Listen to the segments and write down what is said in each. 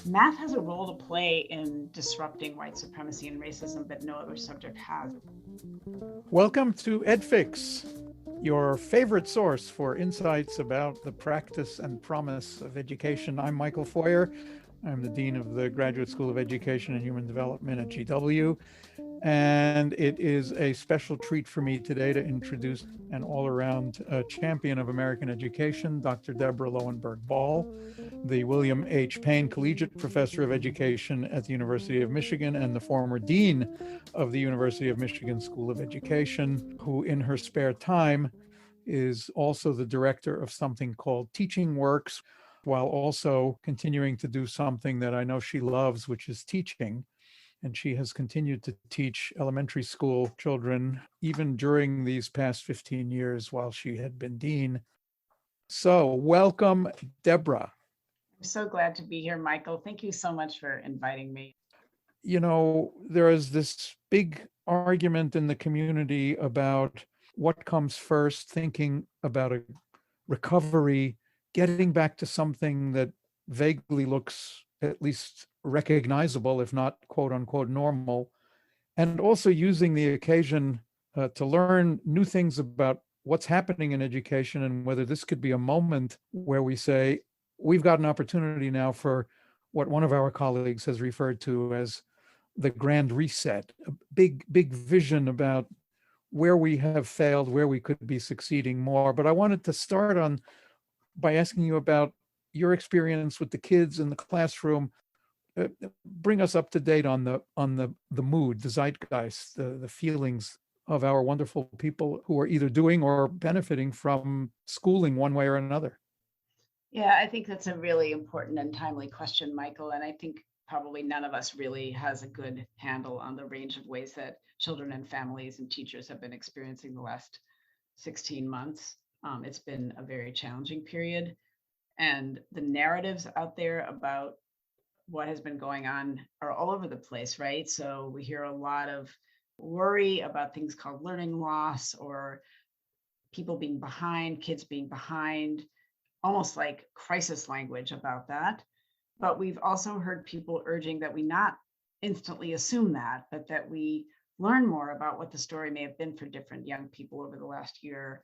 Math has a role to play in disrupting white supremacy and racism, but no other subject has. Welcome to EdFix, your favorite source for insights about the practice and promise of education. I'm Michael Feuer. I'm the Dean of the Graduate School of Education and Human Development at GW. And it is a special treat for me today to introduce an all-around champion of American education, Dr. Deborah Loewenberg Ball, the William H. Payne Collegiate Professor of Education at the University of Michigan and the former Dean of the University of Michigan School of Education, who in her spare time is also the director of something called TeachingWorks, while also continuing to do something that I know she loves, which is teaching. And she has continued to teach elementary school children even during these past 15 years while she had been dean. So welcome, Deborah. I'm so glad to be here, Michael. Thank you so much for inviting me. You know, there is this big argument in the community about what comes first, thinking about a recovery, getting back to something that vaguely looks at least recognizable, if not quote unquote normal, and also using the occasion to learn new things about what's happening in education and whether this could be a moment where we say, we've got an opportunity now for what one of our colleagues has referred to as the grand reset, a big vision about where we have failed, where we could be succeeding more. But I wanted to start on by asking you about your experience with the kids in the classroom. Bring us up to date on the mood, the zeitgeist, the feelings of our wonderful people who are either doing or benefiting from schooling one way or another. Yeah, I think that's a really important and timely question, Michael. And I think probably none of us really has a good handle on the range of ways that children and families and teachers have been experiencing the last 16 months. It's been a very challenging period. And the narratives out there about what has been going on are all over the place, right? So we hear a lot of worry about things called learning loss or people being behind, kids being behind, almost like crisis language about that. But we've also heard people urging that we not instantly assume that, but that we learn more about what the story may have been for different young people over the last year.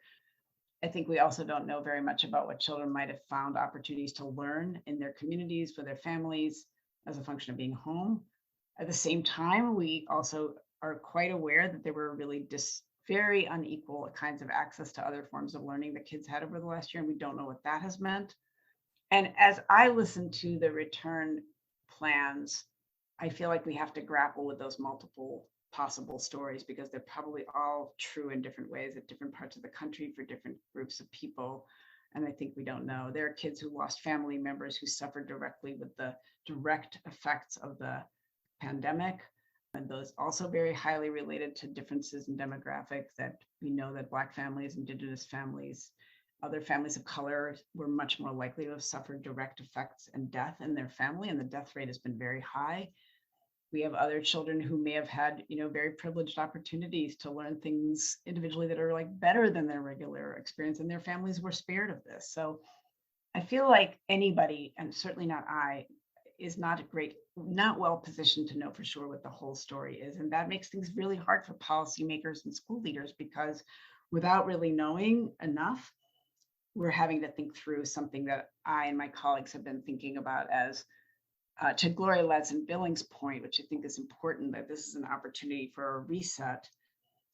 I think we also don't know very much about what children might have found opportunities to learn in their communities, for their families, as a function of being home. At the same time, we also are quite aware that there were really very unequal kinds of access to other forms of learning that kids had over the last year, and we don't know what that has meant. And as I listen to the return plans, I feel like we have to grapple with those multiple possible stories because they're probably all true in different ways at different parts of the country for different groups of people. And I think we don't know. There are kids who lost family members who suffered directly with the direct effects of the pandemic. And those also very highly related to differences in demographics that we know that Black families, Indigenous families, other families of color were much more likely to have suffered direct effects and death in their family, and the death rate has been very high. We have other children who may have had, very privileged opportunities to learn things individually that are like better than their regular experience, and their families were spared of this. So I feel like anybody, and certainly not I, is not well positioned to know for sure what the whole story is. And that makes things really hard for policymakers and school leaders because without really knowing enough, we're having to think through something that I and my colleagues have been thinking about as to Gloria Ladson-Billings' point, which I think is important, that this is an opportunity for a reset.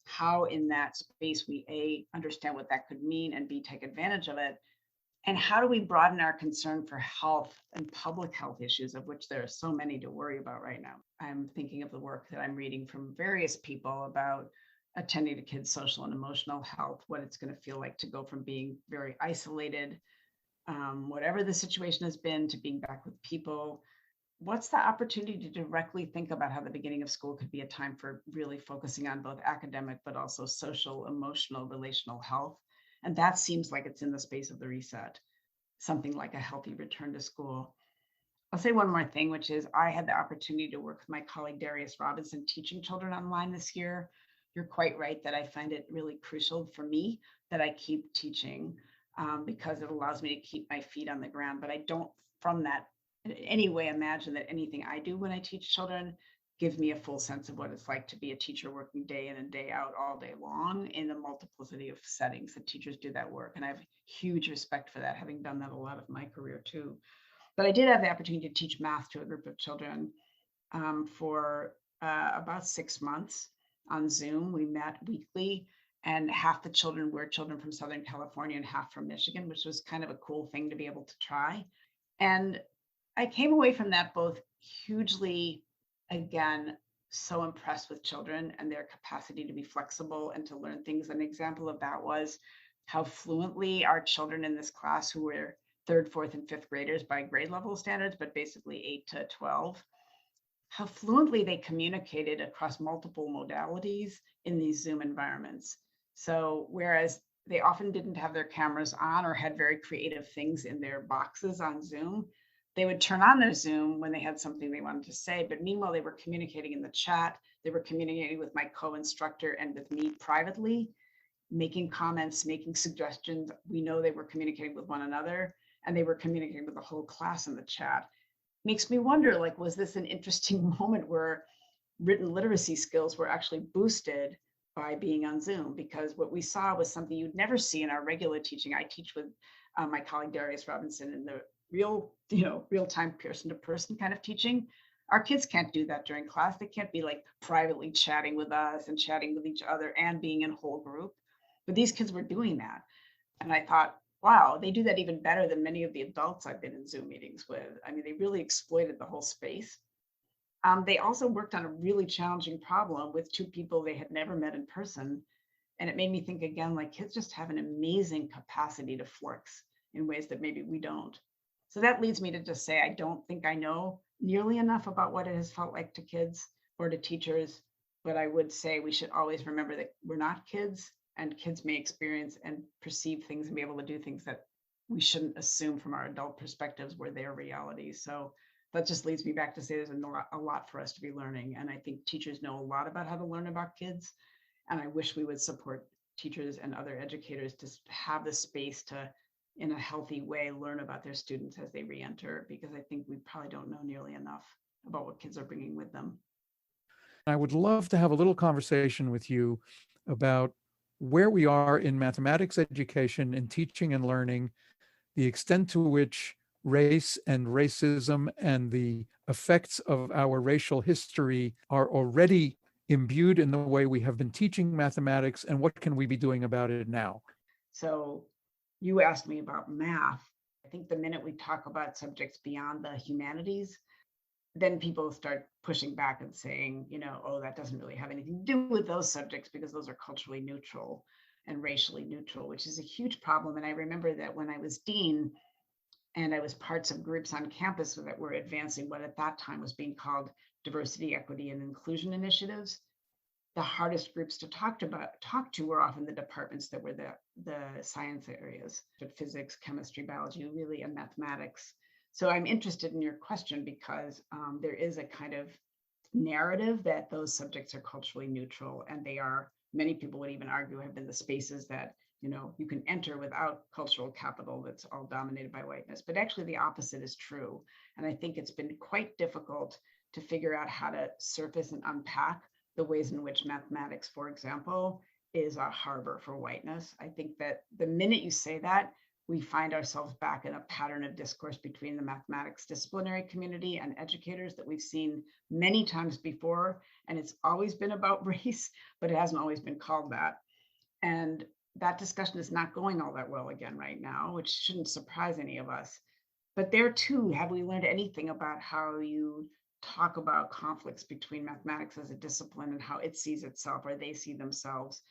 How in that space we A, understand what that could mean, and B, take advantage of it. And how do we broaden our concern for health and public health issues, of which there are so many to worry about right now? I'm thinking of the work that I'm reading from various people about attending to kids' social and emotional health, what it's going to feel like to go from being very isolated, whatever the situation has been, to being back with people. What's the opportunity to directly think about how the beginning of school could be a time for really focusing on both academic, but also social, emotional, relational health? And that seems like it's in the space of the reset, something like a healthy return to school. I'll say one more thing, which is I had the opportunity to work with my colleague Darius Robinson teaching children online this year. You're quite right that I find it really crucial for me that I keep teaching because it allows me to keep my feet on the ground. But I don't, from that in any way imagine that anything I do when I teach children gives me a full sense of what it's like to be a teacher working day in and day out all day long in a multiplicity of settings that teachers do that work. And I have huge respect for that, having done that a lot of my career too. But I did have the opportunity to teach math to a group of children for about 6 months on Zoom. We met weekly, and half the children were children from Southern California and half from Michigan, which was kind of a cool thing to be able to try. And I came away from that both hugely, again, so impressed with children and their capacity to be flexible and to learn things. An example of that was how fluently our children in this class, who were third, fourth, and fifth graders by grade level standards, but basically 8 to 12, how fluently they communicated across multiple modalities in these Zoom environments. So whereas they often didn't have their cameras on or had very creative things in their boxes on Zoom, they would turn on their Zoom when they had something they wanted to say. But meanwhile, they were communicating in the chat, they were communicating with my co-instructor and with me privately, making comments, making suggestions. We know they were communicating with one another, and they were communicating with the whole class in the chat. Makes me wonder, like, was this an interesting moment where written literacy skills were actually boosted by being on Zoom? Because what we saw was something you'd never see in our regular teaching. I teach with my colleague Darius Robinson in the real time person to person kind of teaching. Our kids can't do that during class. They can't be like privately chatting with us and chatting with each other and being in a whole group. But these kids were doing that. And I thought, wow, they do that even better than many of the adults I've been in Zoom meetings with. I mean, they really exploited the whole space. They also worked on a really challenging problem with two people they had never met in person. And it made me think again, like, kids just have an amazing capacity to flux in ways that maybe we don't. So that leads me to just say, I don't think I know nearly enough about what it has felt like to kids or to teachers. But I would say we should always remember that we're not kids, and kids may experience and perceive things and be able to do things that we shouldn't assume from our adult perspectives were their realities. So that just leads me back to say there's a lot for us to be learning. And I think teachers know a lot about how to learn about kids. And I wish we would support teachers and other educators to have the space to, in a healthy way, learn about their students as they re-enter, because I think we probably don't know nearly enough about what kids are bringing with them. I would love to have a little conversation with you about where we are in mathematics education and teaching and learning, the extent to which race and racism and the effects of our racial history are already imbued in the way we have been teaching mathematics, and what can we be doing about it now? So you asked me about math. I think the minute we talk about subjects beyond the humanities, then people start pushing back and saying, oh, that doesn't really have anything to do with those subjects because those are culturally neutral and racially neutral, which is a huge problem. And I remember that when I was dean and I was parts of groups on campus that were advancing what at that time was being called diversity, equity, and inclusion initiatives, the hardest groups to talk to were often the departments that were the science areas, but physics, chemistry, biology, really, and mathematics. So I'm interested in your question because there is a kind of narrative that those subjects are culturally neutral, and they are, many people would even argue, have been the spaces that you can enter without cultural capital that's all dominated by whiteness. But actually the opposite is true. And I think it's been quite difficult to figure out how to surface and unpack the ways in which mathematics, for example, is a harbor for whiteness. I think that the minute you say that, we find ourselves back in a pattern of discourse between the mathematics disciplinary community and educators that we've seen many times before. And it's always been about race, but it hasn't always been called that. And that discussion is not going all that well again right now, which shouldn't surprise any of us. But there too, have we learned anything about how you talk about conflicts between mathematics as a discipline and how it sees itself or they see themselves,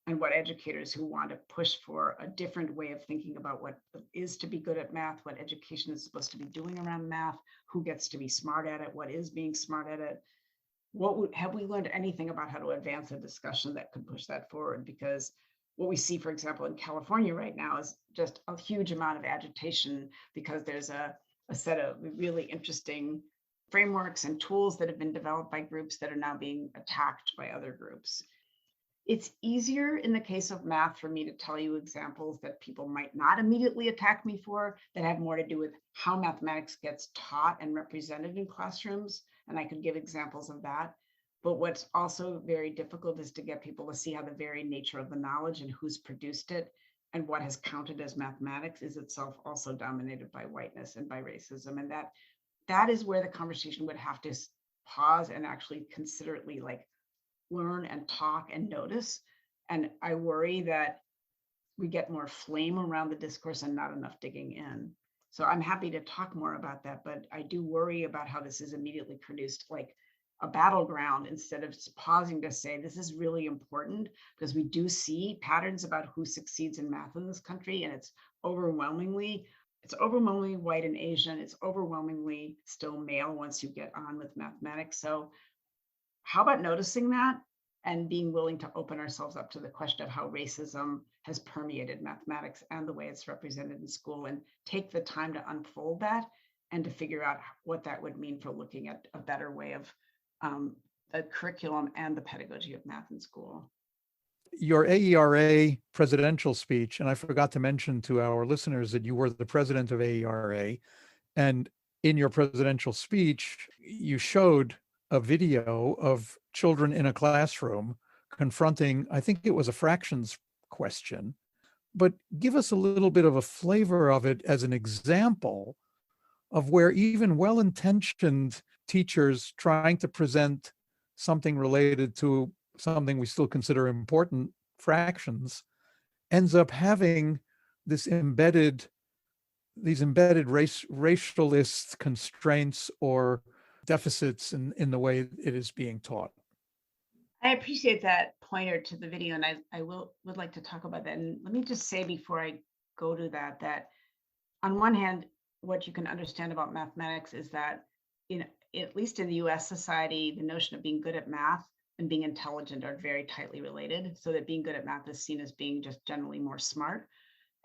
and what educators who want to push for a different way of thinking about what is to be good at math, what education is supposed to be doing around math, who gets to be smart at it, what is being smart at it? Have we learned anything about how to advance a discussion that could push that forward? Because what we see, for example, in California right now is just a huge amount of agitation because there's a set of really interesting frameworks and tools that have been developed by groups that are now being attacked by other groups. It's easier in the case of math for me to tell you examples that people might not immediately attack me for, that have more to do with how mathematics gets taught and represented in classrooms. And I could give examples of that. But what's also very difficult is to get people to see how the very nature of the knowledge and who's produced it and what has counted as mathematics is itself also dominated by whiteness and by racism. And that is where the conversation would have to pause and actually considerately like learn and talk and notice. And I worry that we get more flame around the discourse and not enough digging in. So I'm happy to talk more about that, but I do worry about how this is immediately produced like a battleground instead of just pausing to say this is really important because we do see patterns about who succeeds in math in this country, and overwhelmingly white and Asian. It's overwhelmingly still male once you get on with mathematics. So how about noticing that and being willing to open ourselves up to the question of how racism has permeated mathematics and the way it's represented in school, and take the time to unfold that and to figure out what that would mean for looking at a better way of the curriculum and the pedagogy of math in school. Your AERA presidential speech, and I forgot to mention to our listeners that you were the president of AERA, and in your presidential speech, you showed a video of children in a classroom confronting, I think it was a fractions question, but give us a little bit of a flavor of it as an example of where even well-intentioned teachers trying to present something related to something we still consider important, fractions, ends up having these embedded racialist constraints or deficits in the way it is being taught. I appreciate that pointer to the video, and I would like to talk about that. And let me just say before I go to that on one hand, what you can understand about mathematics is that at least in the US society, the notion of being good at math and being intelligent are very tightly related. So that being good at math is seen as being just generally more smart.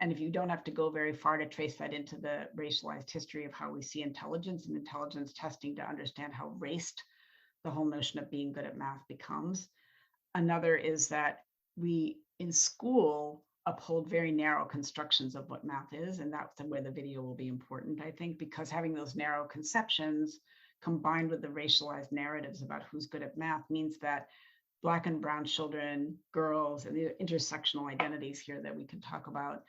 And if you don't have to go very far to trace that into the racialized history of how we see intelligence and intelligence testing to understand how raced the whole notion of being good at math becomes. Another is that we in school uphold very narrow constructions of what math is. And that's where the video will be important, I think, because having those narrow conceptions combined with the racialized narratives about who's good at math means that Black and brown children, girls, and the intersectional identities here that we can talk about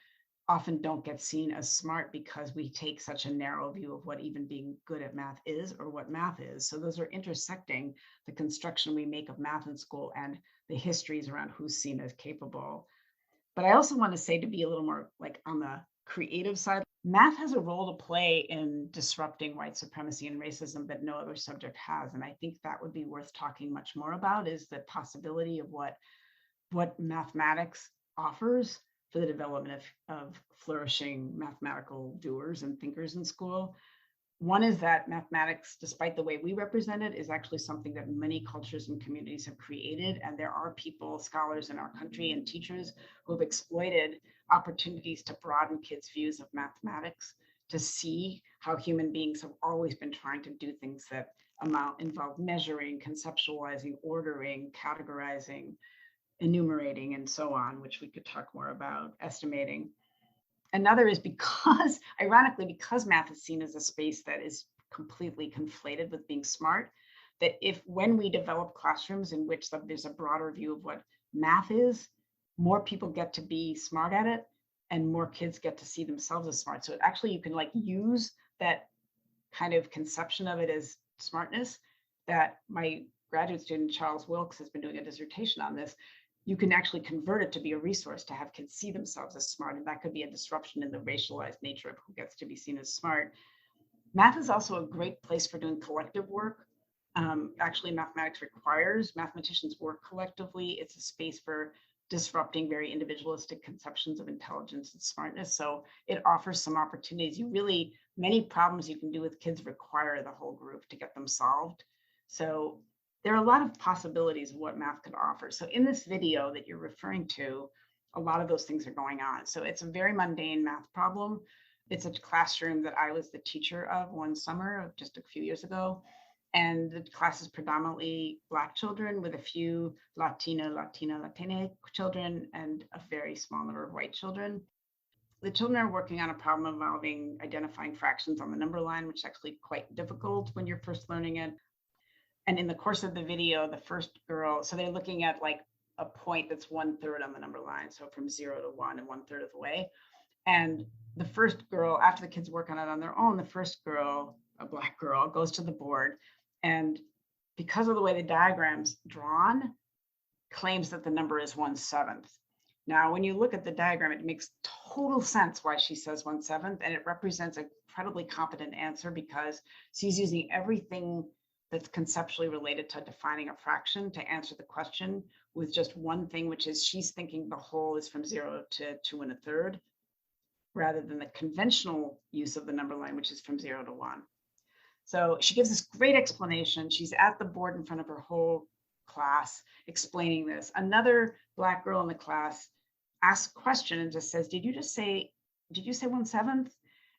often don't get seen as smart because we take such a narrow view of what even being good at math is or what math is. So those are intersecting the construction we make of math in school and the histories around who's seen as capable. But I also want to say, to be a little more like on the creative side, math has a role to play in disrupting white supremacy and racism that no other subject has. And I think that would be worth talking much more about, is the possibility of what mathematics offers for the development of flourishing mathematical doers and thinkers in school. One is that mathematics, despite the way we represent it, is actually something that many cultures and communities have created. And there are people, scholars in our country and teachers who have exploited opportunities to broaden kids' views of mathematics, to see how human beings have always been trying to do things that involve measuring, conceptualizing, ordering, categorizing, enumerating, and so on, which we could talk more about, estimating. Another is because, ironically, because math is seen as a space that is completely conflated with being smart, that when we develop classrooms in which there's a broader view of what math is, more people get to be smart at it and more kids get to see themselves as smart. So actually you can like use that kind of conception of it as smartness that my graduate student, Charles Wilkes, has been doing a dissertation on this. You can actually convert it to be a resource to have kids see themselves as smart. And that could be a disruption in the racialized nature of who gets to be seen as smart. Math is also a great place for doing collective work. Actually, mathematics requires mathematicians work collectively. It's a space for disrupting very individualistic conceptions of intelligence and smartness. So it offers some opportunities. Many problems you can do with kids require the whole group to get them solved. So there are a lot of possibilities of what math could offer. So in this video that you're referring to, a lot of those things are going on. So it's a very mundane math problem. It's a classroom that I was the teacher of one summer, just a few years ago. And the class is predominantly Black children with a few Latina children and a very small number of white children. The children are working on a problem involving identifying fractions on the number line, which is actually quite difficult when you're first learning it. And in the course of the video, the first girl, so they're looking at like a point that's 1/3 on the number line. So from 0 to 1 and 1/3 of the way. And the first girl, after the kids work on it on their own, the first girl, a Black girl, goes to the board. And because of the way the diagram's drawn, claims that the number is 1/7. Now, when you look at the diagram, it makes total sense why she says 1/7, and it represents an incredibly competent answer because she's using everything that's conceptually related to defining a fraction to answer the question with just one thing, which is she's thinking the whole is from 0 to 2 1/3, rather than the conventional use of the number line, which is from 0 to 1. So she gives this great explanation. She's at the board in front of her whole class explaining this. Another Black girl in the class asks a question and just says, did you say 1/7?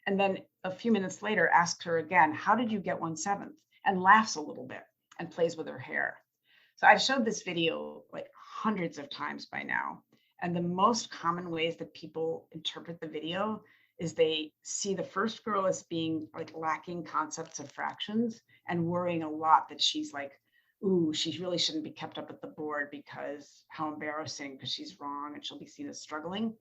And then a few minutes later asks her again, how did you get 1/7? And laughs a little bit and plays with her hair. So I've showed this video like hundreds of times by now. And the most common ways that people interpret the video is they see the first girl as being like lacking concepts of fractions and worrying a lot that she's like, ooh, she really shouldn't be kept up at the board because how embarrassing, because she's wrong and she'll be seen as struggling.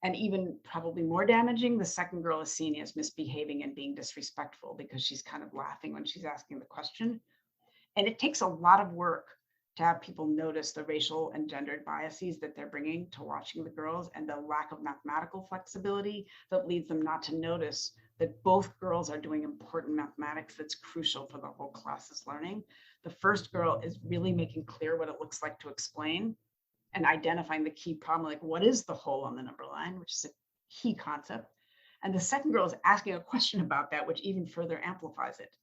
And even probably more damaging, the second girl is seen as misbehaving and being disrespectful because she's kind of laughing when she's asking the question. And it takes a lot of work to have people notice the racial and gendered biases that they're bringing to watching the girls and the lack of mathematical flexibility that leads them not to notice that both girls are doing important mathematics that's crucial for the whole class's learning. The first girl is really making clear what it looks like to explain and identifying the key problem, like what is the hole on the number line, which is a key concept. And the second girl is asking a question about that, which even further amplifies it.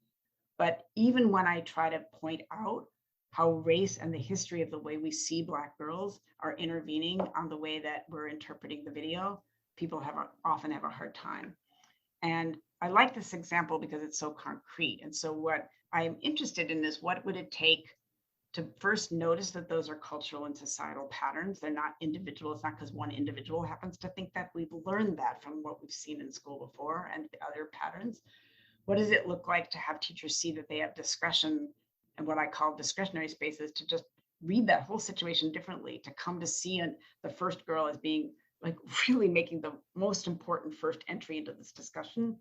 But even when I try to point out how race and the history of the way we see Black girls are intervening on the way that we're interpreting the video, people often have a hard time. And I like this example because it's so concrete. And so what I'm interested in is what would it take to first notice that those are cultural and societal patterns. They're not individual. It's not because one individual happens to think that. We've learned that from what we've seen in school before and other patterns. What does it look like to have teachers see that they have discretion and what I call discretionary spaces to just read that whole situation differently, to come to see the first girl as being like really making the most important first entry into this discussion.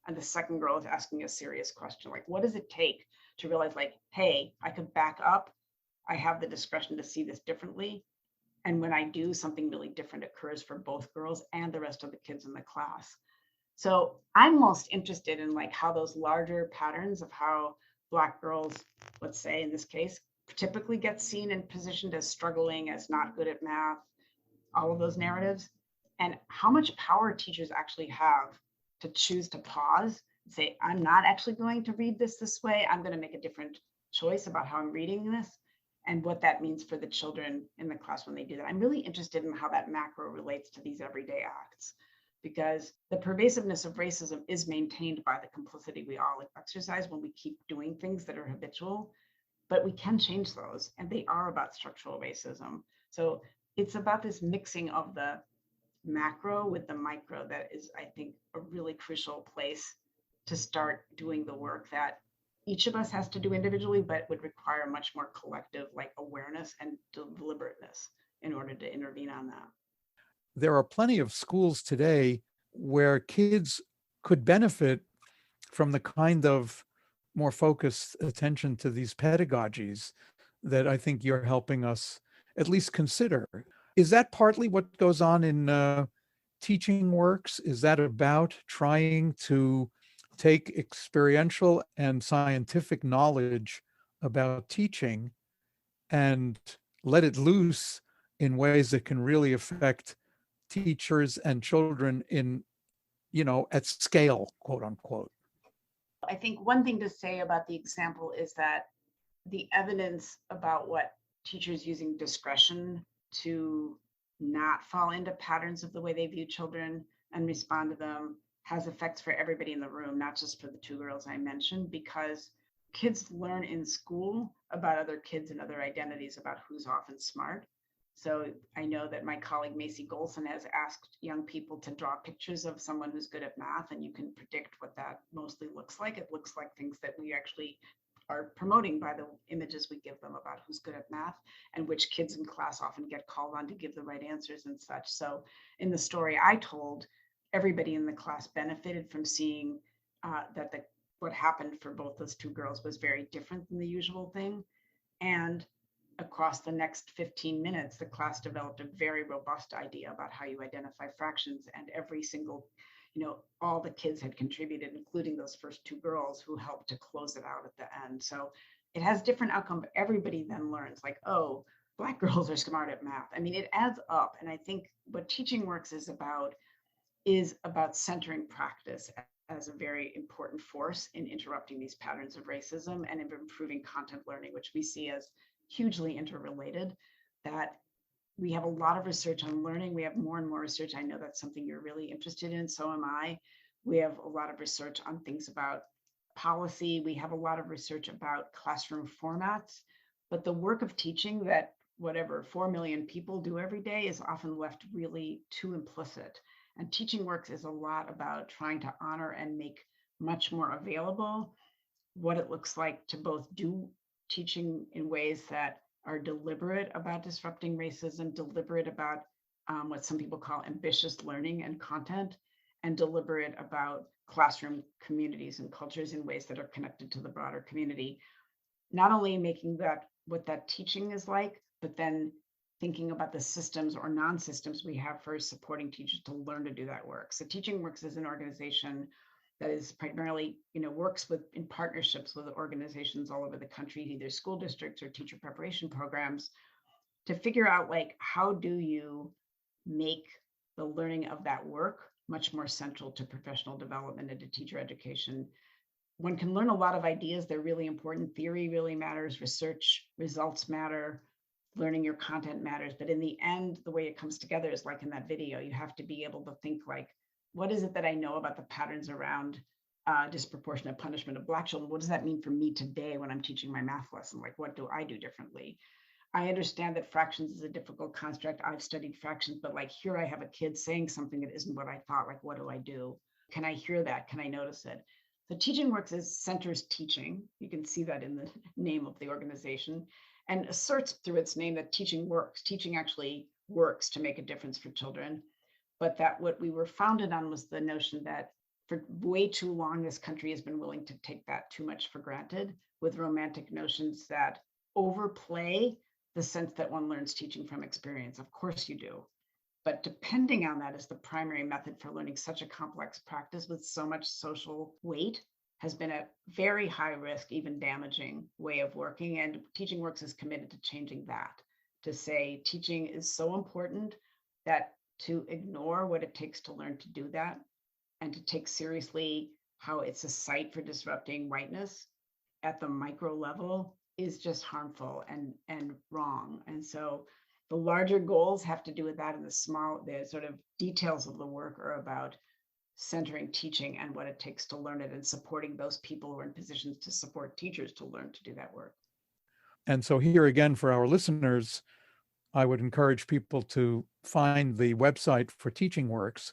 And the second girl is asking a serious question, like, what does it take to realize like, hey, I could back up. I have the discretion to see this differently. And when I do, something really different occurs for both girls and the rest of the kids in the class. So I'm most interested in like how those larger patterns of how Black girls, let's say in this case, typically get seen and positioned as struggling, as not good at math, all of those narratives, and how much power teachers actually have to choose to pause and say, I'm not actually going to read this way. I'm going to make a different choice about how I'm reading this and what that means for the children in the class when they do that. I'm really interested in how that macro relates to these everyday acts, because the pervasiveness of racism is maintained by the complicity we all exercise when we keep doing things that are habitual, but we can change those, and they are about structural racism. So it's about this mixing of the macro with the micro that is, I think, a really crucial place to start doing the work that each of us has to do individually, but would require much more collective like awareness and deliberateness in order to intervene on that. There are plenty of schools today where kids could benefit from the kind of more focused attention to these pedagogies that I think you're helping us at least consider. Is that partly what goes on in TeachingWorks? Is that about trying to take experiential and scientific knowledge about teaching and let it loose in ways that can really affect teachers and children in, at scale, quote unquote? I think one thing to say about the example is that the evidence about what teachers using discretion to not fall into patterns of the way they view children and respond to them has effects for everybody in the room, not just for the two girls I mentioned, because kids learn in school about other kids and other identities, about who's often smart. So I know that my colleague Macy Golson has asked young people to draw pictures of someone who's good at math, and you can predict what that mostly looks like. It looks like things that we actually are promoting by the images we give them about who's good at math, and which kids in class often get called on to give the right answers and such. So in the story I told, everybody in the class benefited from seeing that what happened for both those two girls was very different than the usual thing. And across the next 15 minutes, the class developed a very robust idea about how you identify fractions. And every single, all the kids had contributed, including those first two girls who helped to close it out at the end. So it has different outcome, but everybody then learns like, oh, Black girls are smart at math. I mean, it adds up. And I think what TeachingWorks is about centering practice as a very important force in interrupting these patterns of racism and in improving content learning, which we see as hugely interrelated. That we have a lot of research on learning. We have more and more research. I know that's something you're really interested in. So am I. We have a lot of research on things about policy. We have a lot of research about classroom formats. But the work of teaching that whatever 4 million people do every day is often left really too implicit. And TeachingWorks is a lot about trying to honor and make much more available what it looks like to both do teaching in ways that are deliberate about disrupting racism, deliberate about what some people call ambitious learning and content, and deliberate about classroom communities and cultures in ways that are connected to the broader community. Not only making that what that teaching is like, but then thinking about the systems or non-systems we have for supporting teachers to learn to do that work. So TeachingWorks is an organization that is primarily, works in partnerships with organizations all over the country, either school districts or teacher preparation programs, to figure out like, how do you make the learning of that work much more central to professional development and to teacher education. One can learn a lot of ideas. They're really important. Theory really matters. Research results matter. Learning your content matters. But in the end, the way it comes together is like in that video, you have to be able to think like, what is it that I know about the patterns around disproportionate punishment of Black children? What does that mean for me today when I'm teaching my math lesson? Like, what do I do differently? I understand that fractions is a difficult construct. I've studied fractions, but like here I have a kid saying something that isn't what I thought. Like, what do I do? Can I hear that? Can I notice it? So TeachingWorks centers teaching. You can see that in the name of the organization, and asserts through its name that teaching works. Teaching actually works to make a difference for children. But that what we were founded on was the notion that for way too long, this country has been willing to take that too much for granted with romantic notions that overplay the sense that one learns teaching from experience. Of course you do. But depending on that as the primary method for learning such a complex practice with so much social weight has been a very high risk, even damaging way of working. And TeachingWorks is committed to changing that, to say teaching is so important that to ignore what it takes to learn to do that and to take seriously how it's a site for disrupting whiteness at the micro level is just harmful and wrong. And so the larger goals have to do with that, and the sort of details of the work are about centering teaching and what it takes to learn it and supporting those people who are in positions to support teachers to learn to do that work. And so here again, for our listeners, I would encourage people to find the website for TeachingWorks.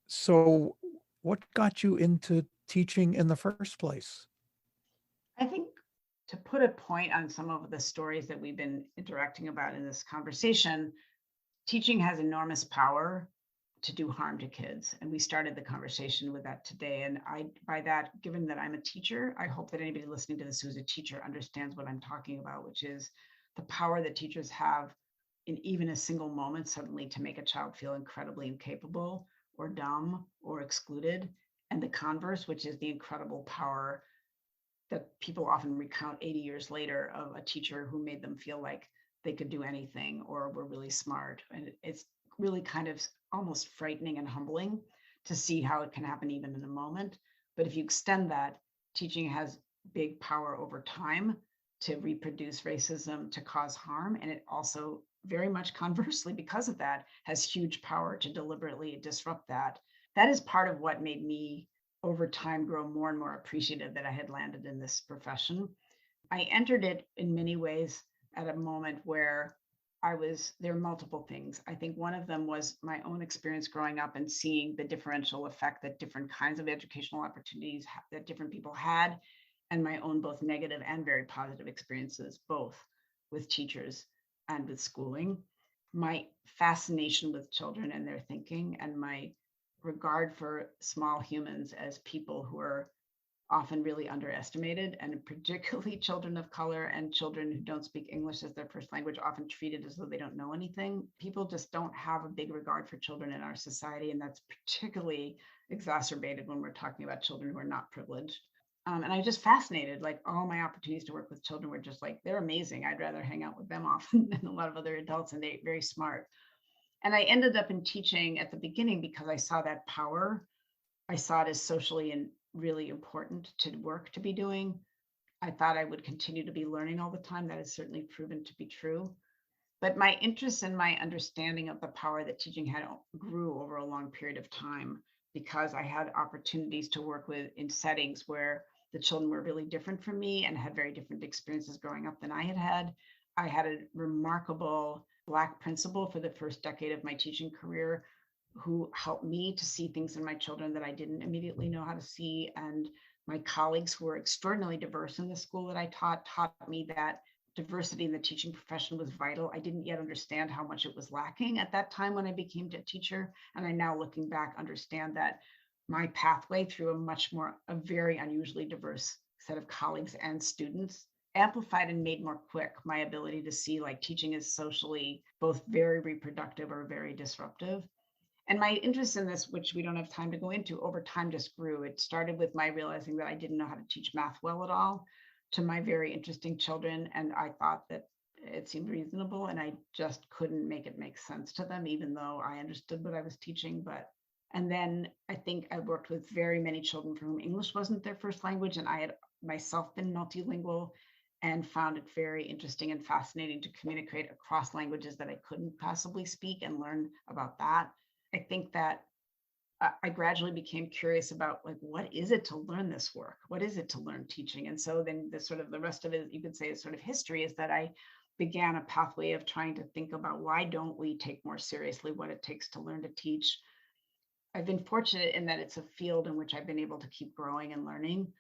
So what got you into teaching in the first place? I think to put a point on some of the stories that we've been interacting about in this conversation, teaching has enormous power to do harm to kids. And we started the conversation with that today. And by that, given that I'm a teacher, I hope that anybody listening to this who's a teacher understands what I'm talking about, which is the power that teachers have in even a single moment suddenly to make a child feel incredibly incapable or dumb or excluded. And the converse, which is the incredible power that people often recount 80 years later of a teacher who made them feel like they could do anything or were really smart. And it's really kind of almost frightening and humbling to see how it can happen even in a moment. But if you extend that, teaching has big power over time to reproduce racism, to cause harm. And it also very much conversely, because of that, has huge power to deliberately disrupt that. That is part of what made me over time grow more and more appreciative that I had landed in this profession. I entered it in many ways at a moment where there were multiple things. I think one of them was my own experience growing up and seeing the differential effect that different kinds of educational opportunities that different people had, and my own both negative and very positive experiences, both with teachers and with schooling. My fascination with children and their thinking, and my regard for small humans as people who are often really underestimated, and particularly children of color and children who don't speak English as their first language, often treated as though they don't know anything. People just don't have a big regard for children in our society, and that's particularly exacerbated when we're talking about children who are not privileged. And I was just fascinated, like all my opportunities to work with children were just like, they're amazing. I'd rather hang out with them often than a lot of other adults, and they're very smart. And I ended up in teaching at the beginning because I saw that power. I saw it as socially and really important to work to be doing. I thought I would continue to be learning all the time. That has certainly proven to be true. But my interest and my understanding of the power that teaching had grew over a long period of time, because I had opportunities to work with in settings where the children were really different from me and had very different experiences growing up than I had had. I had a remarkable Black principal for the first decade of my teaching career who helped me to see things in my children that I didn't immediately know how to see. And my colleagues, who were extraordinarily diverse in the school that I taught me that diversity in the teaching profession was vital. I didn't yet understand how much it was lacking at that time when I became a teacher. And I now, looking back, understand that my pathway through a very unusually diverse set of colleagues and students amplified and made more quick my ability to see like teaching is socially both very reproductive or very disruptive. And my interest in this, which we don't have time to go into, over time just grew. It started with my realizing that I didn't know how to teach math well at all to my very interesting children. And I thought that it seemed reasonable, and I just couldn't make it make sense to them, even though I understood what I was teaching. And then I think I worked with very many children for whom English wasn't their first language. And I had myself been multilingual and found it very interesting and fascinating to communicate across languages that I couldn't possibly speak and learn about that. I think that I gradually became curious about like, what is it to learn this work? What is it to learn teaching? And so then the rest of it, you could say, is sort of history, is that I began a pathway of trying to think about, why don't we take more seriously what it takes to learn to teach? I've been fortunate in that it's a field in which I've been able to keep growing and learning.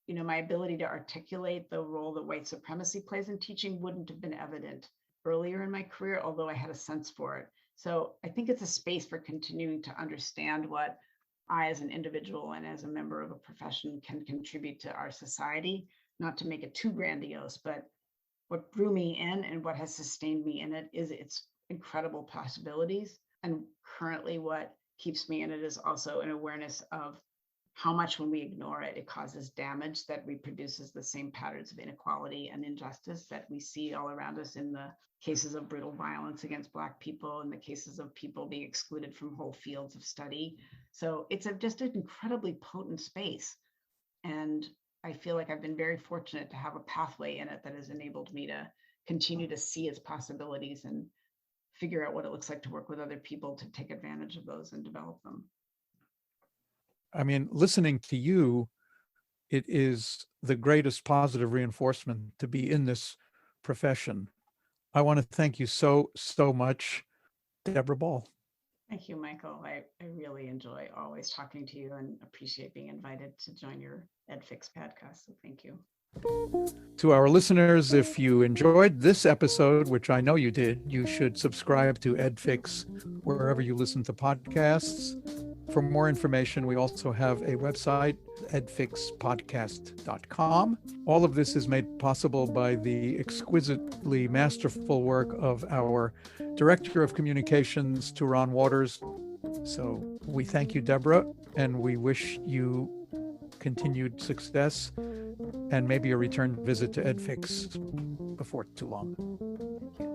My ability to articulate the role that white supremacy plays in teaching wouldn't have been evident earlier in my career, although I had a sense for it. So I think it's a space for continuing to understand what I, as an individual and as a member of a profession, can contribute to our society, not to make it too grandiose, but what drew me in and what has sustained me in it is its incredible possibilities. And currently what keeps me in it is also an awareness of how much, when we ignore it, it causes damage that reproduces the same patterns of inequality and injustice that we see all around us in the cases of brutal violence against Black people, and the cases of people being excluded from whole fields of study. So it's just an incredibly potent space. And I feel like I've been very fortunate to have a pathway in it that has enabled me to continue to see its possibilities and figure out what it looks like to work with other people to take advantage of those and develop them. I mean, listening to you, it is the greatest positive reinforcement to be in this profession. I want to thank you so much, Deborah Ball. Thank you, Michael. I really enjoy always talking to you and appreciate being invited to join your EdFix podcast. So thank you. To our listeners, if you enjoyed this episode, which I know you did, you should subscribe to EdFix wherever you listen to podcasts. For more information, we also have a website, edfixpodcast.com. All of this is made possible by the exquisitely masterful work of our Director of Communications, Turan Waters. So we thank you, Deborah, and we wish you continued success and maybe a return visit to EdFix before too long. Thank you.